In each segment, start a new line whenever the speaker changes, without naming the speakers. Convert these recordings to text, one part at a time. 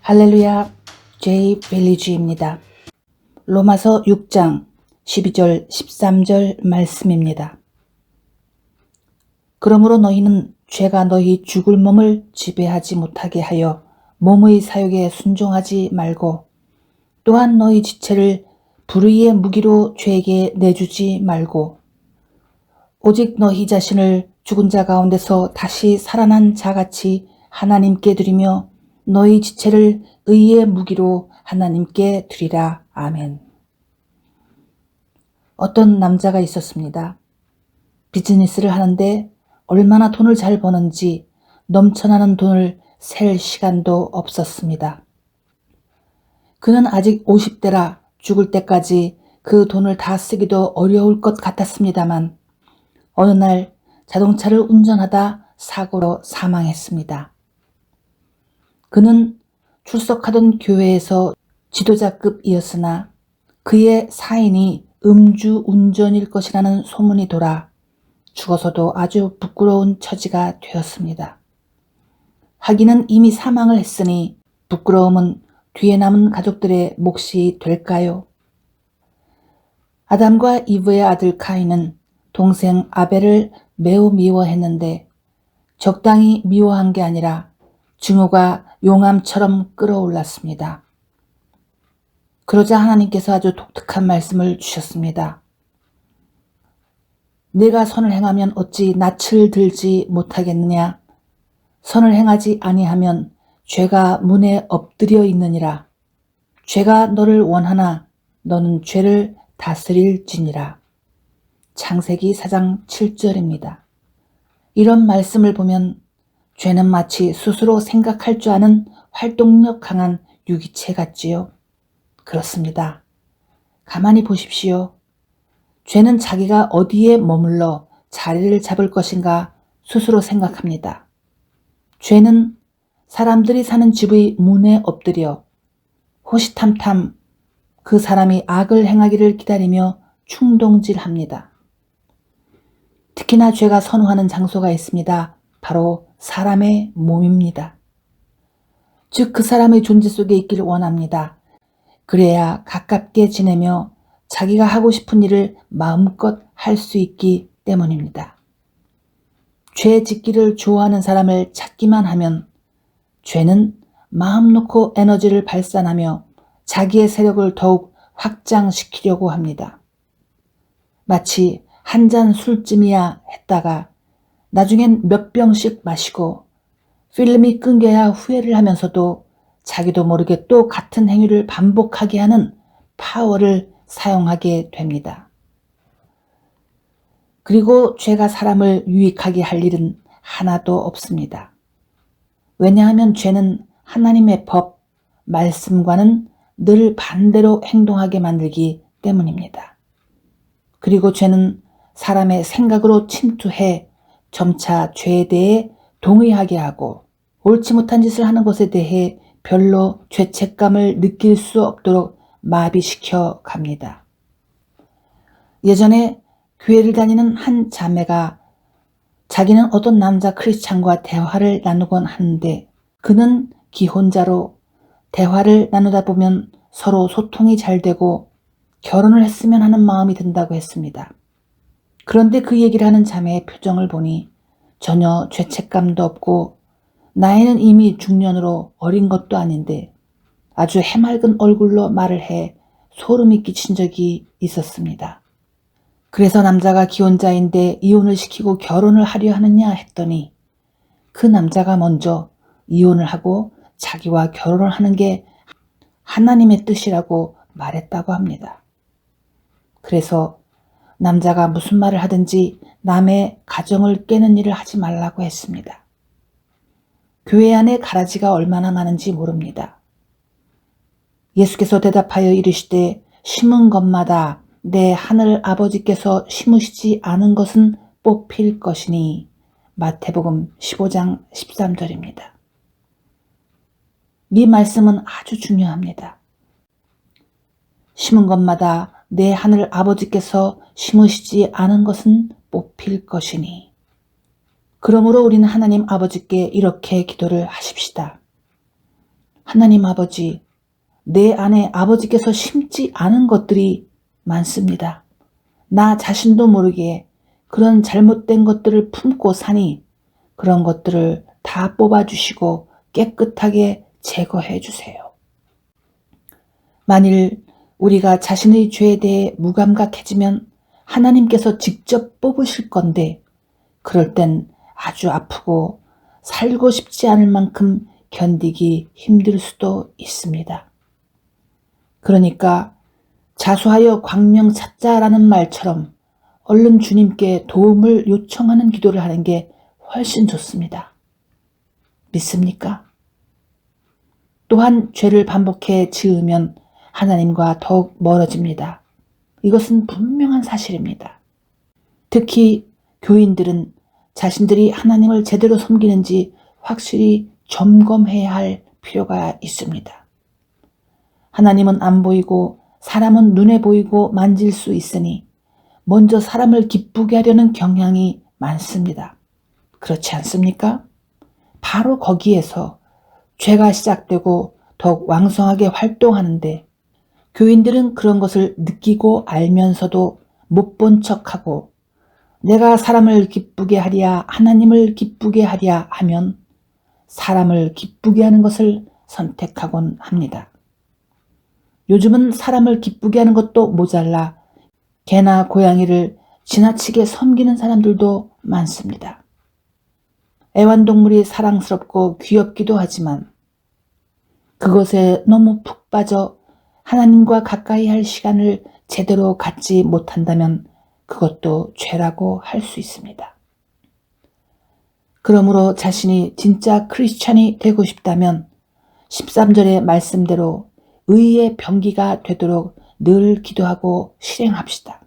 할렐루야, J 빌리지입니다. 로마서 6장 12절 13절 말씀입니다. 그러므로 너희는 죄가 너희 죽을 몸을 지배하지 못하게 하여 몸의 사욕에 순종하지 말고, 또한 너희 지체를 불의의 무기로 죄에게 내주지 말고, 오직 너희 자신을 죽은 자 가운데서 다시 살아난 자같이 하나님께 드리며 너희 지체를 의의 무기로 하나님께 드리라. 아멘. 어떤 남자가 있었습니다. 비즈니스를 하는데 얼마나 돈을 잘 버는지 넘쳐나는 돈을 셀 시간도 없었습니다. 그는 아직 50대라 죽을 때까지 그 돈을 다 쓰기도 어려울 것 같았습니다만, 어느 날 자동차를 운전하다 사고로 사망했습니다. 그는 출석하던 교회에서 지도자급이었으나 그의 사인이 음주운전일 것이라는 소문이 돌아 죽어서도 아주 부끄러운 처지가 되었습니다. 하기는 이미 사망을 했으니 부끄러움은 뒤에 남은 가족들의 몫이 될까요? 아담과 이브의 아들 카인은 동생 아벨을 매우 미워했는데 적당히 미워한 게 아니라 증오가 용암처럼 끓어올랐습니다. 그러자 하나님께서 아주 독특한 말씀을 주셨습니다. 네가 선을 행하면 어찌 낯을 들지 못하겠느냐? 선을 행하지 아니하면 죄가 문에 엎드려 있느니라. 죄가 너를 원하나 너는 죄를 다스릴지니라. 창세기 4장 7절입니다. 이런 말씀을 보면 죄는 마치 스스로 생각할 줄 아는 활동력 강한 유기체 같지요. 그렇습니다. 가만히 보십시오. 죄는 자기가 어디에 머물러 자리를 잡을 것인가 스스로 생각합니다. 죄는 사람들이 사는 집의 문에 엎드려 호시탐탐 그 사람이 악을 행하기를 기다리며 충동질합니다. 특히나 죄가 선호하는 장소가 있습니다. 바로 사람의 몸입니다. 즉 그 사람의 존재 속에 있기를 원합니다. 그래야 가깝게 지내며 자기가 하고 싶은 일을 마음껏 할 수 있기 때문입니다. 죄 짓기를 좋아하는 사람을 찾기만 하면 죄는 마음 놓고 에너지를 발산하며 자기의 세력을 더욱 확장시키려고 합니다. 마치 한 잔 술쯤이야 했다가 나중엔 몇 병씩 마시고 필름이 끊겨야 후회를 하면서도 자기도 모르게 또 같은 행위를 반복하게 하는 파워를 사용하게 됩니다. 그리고 죄가 사람을 유익하게 할 일은 하나도 없습니다. 왜냐하면 죄는 하나님의 법, 말씀과는 늘 반대로 행동하게 만들기 때문입니다. 그리고 죄는 사람의 생각으로 침투해 점차 죄에 대해 동의하게 하고 옳지 못한 짓을 하는 것에 대해 별로 죄책감을 느낄 수 없도록 마비시켜 갑니다. 예전에 교회를 다니는 한 자매가 자기는 어떤 남자 크리스찬과 대화를 나누곤 하는데 그는 기혼자로 대화를 나누다 보면 서로 소통이 잘 되고 결혼을 했으면 하는 마음이 든다고 했습니다. 그런데 그 얘기를 하는 자매의 표정을 보니 전혀 죄책감도 없고 나이는 이미 중년으로 어린 것도 아닌데 아주 해맑은 얼굴로 말을 해 소름이 끼친 적이 있었습니다. 그래서 남자가 기혼자인데 이혼을 시키고 결혼을 하려 하느냐 했더니 그 남자가 먼저 이혼을 하고 자기와 결혼을 하는 게 하나님의 뜻이라고 말했다고 합니다. 그래서 남자가 무슨 말을 하든지 남의 가정을 깨는 일을 하지 말라고 했습니다. 교회 안에 가라지가 얼마나 많은지 모릅니다. 예수께서 대답하여 이르시되 심은 것마다 내 하늘 아버지께서 심으시지 않은 것은 뽑힐 것이니 마태복음 15장 13절입니다. 이 말씀은 아주 중요합니다. 심은 것마다 내 하늘 아버지께서 심으시지 않은 것은 뽑힐 것이니. 그러므로 우리는 하나님 아버지께 이렇게 기도를 하십시다. 하나님 아버지, 내 안에 아버지께서 심지 않은 것들이 많습니다. 나 자신도 모르게 그런 잘못된 것들을 품고 사니 그런 것들을 다 뽑아주시고 깨끗하게 제거해 주세요. 만일 우리가 자신의 죄에 대해 무감각해지면 하나님께서 직접 뽑으실 건데 그럴 땐 아주 아프고 살고 싶지 않을 만큼 견디기 힘들 수도 있습니다. 그러니까 자수하여 광명 찾자라는 말처럼 얼른 주님께 도움을 요청하는 기도를 하는 게 훨씬 좋습니다. 믿습니까? 또한 죄를 반복해 지으면 하나님과 더욱 멀어집니다. 이것은 분명한 사실입니다. 특히 교인들은 자신들이 하나님을 제대로 섬기는지 확실히 점검해야 할 필요가 있습니다. 하나님은 안 보이고 사람은 눈에 보이고 만질 수 있으니 먼저 사람을 기쁘게 하려는 경향이 많습니다. 그렇지 않습니까? 바로 거기에서 죄가 시작되고 더욱 왕성하게 활동하는데 교인들은 그런 것을 느끼고 알면서도 못 본 척하고 내가 사람을 기쁘게 하랴 하나님을 기쁘게 하랴 하면 사람을 기쁘게 하는 것을 선택하곤 합니다. 요즘은 사람을 기쁘게 하는 것도 모자라 개나 고양이를 지나치게 섬기는 사람들도 많습니다. 애완동물이 사랑스럽고 귀엽기도 하지만 그것에 너무 푹 빠져 하나님과 가까이 할 시간을 제대로 갖지 못한다면 그것도 죄라고 할 수 있습니다. 그러므로 자신이 진짜 크리스찬이 되고 싶다면 13절의 말씀대로 의의 병기가 되도록 늘 기도하고 실행합시다.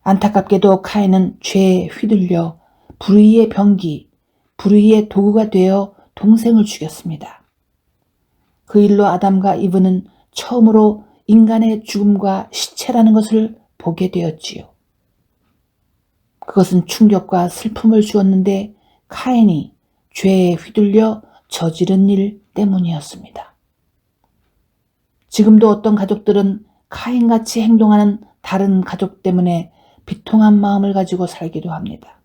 안타깝게도 카인은 죄에 휘둘려 불의의 병기, 불의의 도구가 되어 동생을 죽였습니다. 그 일로 아담과 이브는 처음으로 인간의 죽음과 시체라는 것을 보게 되었지요. 그것은 충격과 슬픔을 주었는데 카인이 죄에 휘둘려 저지른 일 때문이었습니다. 지금도 어떤 가족들은 카인같이 행동하는 다른 가족 때문에 비통한 마음을 가지고 살기도 합니다.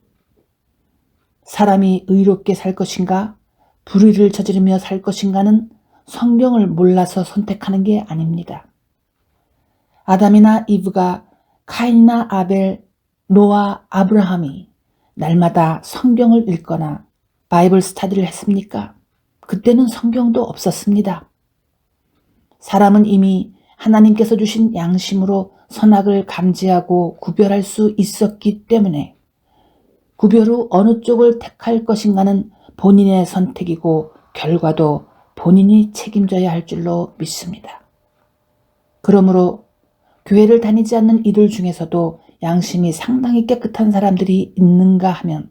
사람이 의롭게 살 것인가, 불의를 저지르며 살 것인가는 성경을 몰라서 선택하는 게 아닙니다. 아담이나 이브가 카인이나 아벨, 노아, 아브라함이 날마다 성경을 읽거나 바이블 스터디를 했습니까? 그때는 성경도 없었습니다. 사람은 이미 하나님께서 주신 양심으로 선악을 감지하고 구별할 수 있었기 때문에 구별 후 어느 쪽을 택할 것인가는 본인의 선택이고 결과도 본인이 책임져야 할 줄로 믿습니다. 그러므로 교회를 다니지 않는 이들 중에서도 양심이 상당히 깨끗한 사람들이 있는가 하면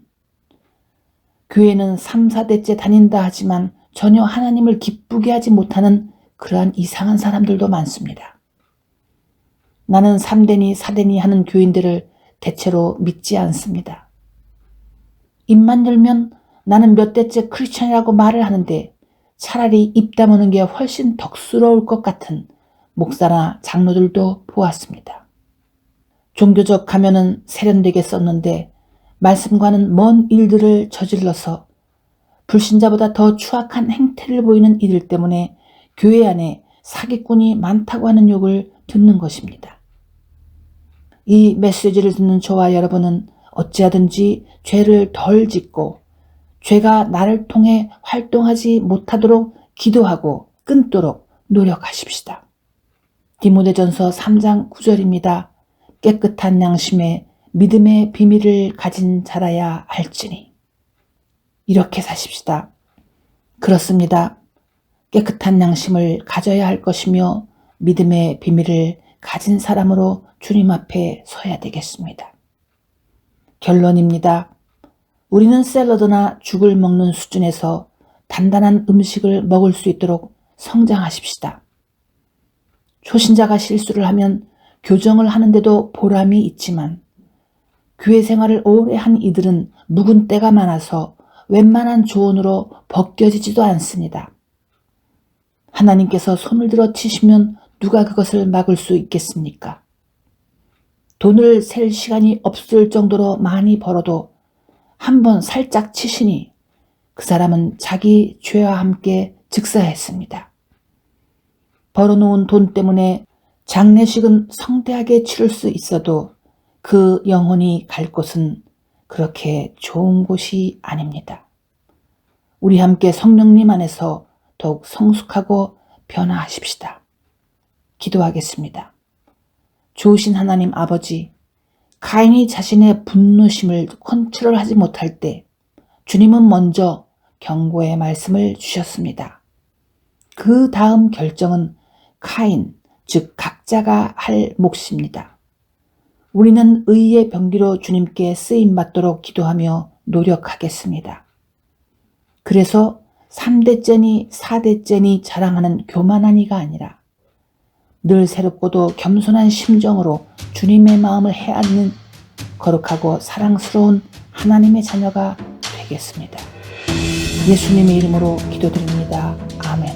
교회는 3, 4대째 다닌다 하지만 전혀 하나님을 기쁘게 하지 못하는 그러한 이상한 사람들도 많습니다. 나는 3대니 4대니 하는 교인들을 대체로 믿지 않습니다. 입만 열면 나는 몇 대째 크리스천이라고 말을 하는데 차라리 입 다무는 게 훨씬 덕스러울 것 같은 목사나 장로들도 보았습니다. 종교적 가면은 세련되게 썼는데 말씀과는 먼 일들을 저질러서 불신자보다 더 추악한 행태를 보이는 이들 때문에 교회 안에 사기꾼이 많다고 하는 욕을 듣는 것입니다. 이 메시지를 듣는 저와 여러분은 어찌하든지 죄를 덜 짓고 죄가 나를 통해 활동하지 못하도록 기도하고 끊도록 노력하십시다. 디모데전서 3장 9절입니다. 깨끗한 양심에 믿음의 비밀을 가진 자라야 할지니. 이렇게 사십시다. 그렇습니다. 깨끗한 양심을 가져야 할 것이며 믿음의 비밀을 가진 사람으로 주님 앞에 서야 되겠습니다. 결론입니다. 우리는 샐러드나 죽을 먹는 수준에서 단단한 음식을 먹을 수 있도록 성장하십시다. 초신자가 실수를 하면 교정을 하는데도 보람이 있지만 교회 생활을 오래 한 이들은 묵은 때가 많아서 웬만한 조언으로 벗겨지지도 않습니다. 하나님께서 손을 들어 치시면 누가 그것을 막을 수 있겠습니까? 돈을 셀 시간이 없을 정도로 많이 벌어도 한번 살짝 치시니 그 사람은 자기 죄와 함께 즉사했습니다. 벌어놓은 돈 때문에 장례식은 성대하게 치를 수 있어도 그 영혼이 갈 곳은 그렇게 좋은 곳이 아닙니다. 우리 함께 성령님 안에서 더욱 성숙하고 변화하십시다. 기도하겠습니다. 좋으신 하나님 아버지, 가인이 자신의 분노심을 컨트롤하지 못할 때 주님은 먼저 경고의 말씀을 주셨습니다. 그 다음 결정은 카인, 즉 각자가 할 몫입니다. 우리는 의의 병기로 주님께 쓰임받도록 기도하며 노력하겠습니다. 그래서 3대째니 4대째니 자랑하는 교만한 이가 아니라 늘 새롭고도 겸손한 심정으로 주님의 마음을 헤아리는 거룩하고 사랑스러운 하나님의 자녀가 되겠습니다. 예수님의 이름으로 기도드립니다. 아멘.